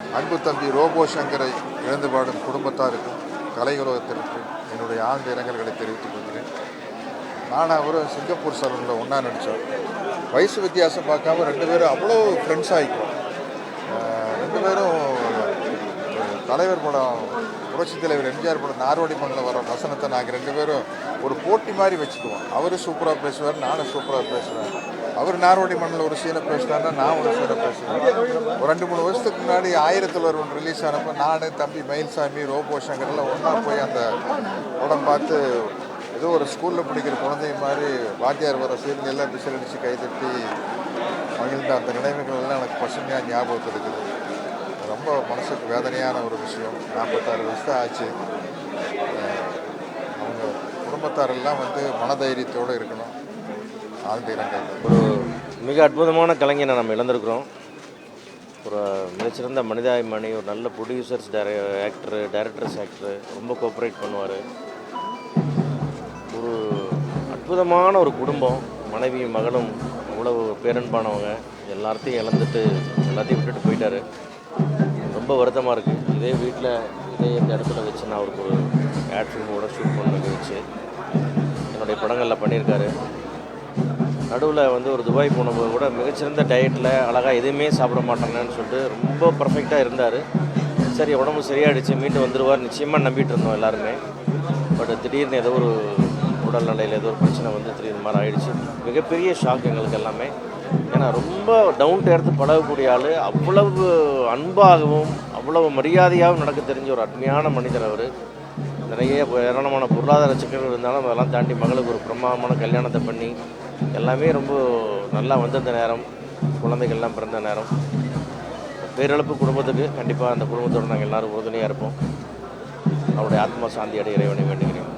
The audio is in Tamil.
அன்பு தம்பி ரோபோ சங்கரை இழந்து பாடும் குடும்பத்தாருக்கும் கலையுலகத்திற்கு என்னுடைய ஆழ்ந்த இரங்கல்களை தெரிவித்துக் கொள்கிறேன். நான் அவரும் சிங்கப்பூர் சலூனில் ஒன்றா நடித்தோம். வயசு வித்தியாசம் பார்க்காம ரெண்டு பேரும் அவ்வளோ ஃப்ரெண்ட்ஸ் ஆகிக்குவோம். ரெண்டு பேரும் தலைவர் படம், புரட்சித் தலைவர் எம்ஜிஆர் படம் நார்வடி மண்ணில் வர வசனத்தை நாங்கள் ரெண்டு பேரும் ஒரு போட்டி மாதிரி வச்சுக்குவோம். அவர் சூப்பராக பேசுவார், நானும் சூப்பராக பேசுவேன். அவர் நார்வடி மண்ணில் ஒரு சீனை பேசினார்னா நான் ஒரு சீனை பேசுவேன். ஒரு 2-3 வருஷத்துக்கு முன்னாடி 1001 ரிலீஸ் ஆனப்போ நான், தம்பி மயில்சாமி, ரோபோ சங்கரெல்லாம் ஒன்றா போய் அந்த படம் பார்த்து ஏதோ ஒரு ஸ்கூலில் படிக்கிற குழந்தை மாதிரி வாத்தியார் வர சீனில் எல்லாம் பிசல் அடித்து கைதட்டி மகிழ்ந்த அந்த நிலைமைகள் எல்லாம் எனக்கு பசுமையாக ஞாபகத்தில் இருக்குது. ரொம்ப மனசுக்கு வேதனையான ஒரு விஷயம். 46 வருஷம் ஆச்சு. அவங்க குடும்பத்தாரெல்லாம் மனதைரியத்தோடு இருக்கணும். ஆழ்ந்த இரங்கல். ஒரு மிக அற்புதமான கலைஞனை நம்ம இழந்திருக்கிறோம். ஒரு மிகச்சிறந்த மனிதாபிமானி, ஒரு நல்ல ப்ரொடியூசர்ஸ், டைரக்டர்ஸ் ஆக்டரு, ரொம்ப கோஆப்ரேட் பண்ணுவார். ஒரு அற்புதமான ஒரு குடும்பம், மனைவியும் மகனும் அவ்வளவு பேரன்பானவங்க. எல்லாத்தையும் இழந்துட்டு எல்லாத்தையும் விட்டுட்டு போயிட்டார். ரொம்ப வருத்தமாக இருக்குது. இதே வீட்டில் இந்த இடத்துல வச்சு நான் அவருக்கு ஒரு ஆட் ஃபிலிமோட ஷூட் பண்ண வச்சு என்னுடைய படங்களில் பண்ணியிருக்காரு. நடுவில் ஒரு துபாய் போனபோது கூட மிகச்சிறந்த டயட்டில் அழகாக எதுவுமே சாப்பிட மாட்டாங்கன்னு சொல்லிட்டு ரொம்ப பர்ஃபெக்டாக இருந்தார். சரி, உடம்பு சரியாயிடுச்சு, மீண்டும் வந்துடுவார் நிச்சயமாக நம்பிட்டு இருந்தோம் எல்லாருமே. பட் திடீர்னு ஏதோ ஒரு உடல்நிலையில் ஏதோ ஒரு பிரச்சனை திடீர்னு மாதிரி ஆகிடுச்சு. மிகப்பெரிய ஷாக் எங்களுக்கு எல்லாமே. ஏன்னா ரொம்ப டவுன் டு எர்த்து பழகக்கூடிய ஆள், அவ்வளவு அன்பாகவும் அவ்வளவு மரியாதையாகவும் நடக்க தெரிஞ்ச ஒரு அருமையான மனிதர் அவர். நிறைய ஏராளமான பொருளாதார சிக்கல்கள் இருந்தாலும் அதெல்லாம் தாண்டி மகளுக்கு ஒரு பிரமாதமான கல்யாணத்தை பண்ணி எல்லாமே ரொம்ப நல்லா வந்திருந்த நேரம், குழந்தைகள்லாம் பிறந்த நேரம். பேரிழப்பு குடும்பத்துக்கு கண்டிப்பாக அந்த குடும்பத்தோடு நாங்கள் எல்லோரும் உறுதுணையாக இருப்போம். அவருடைய ஆத்மா சாந்தி அடைய இறைவனை வேண்டுகிறேன்.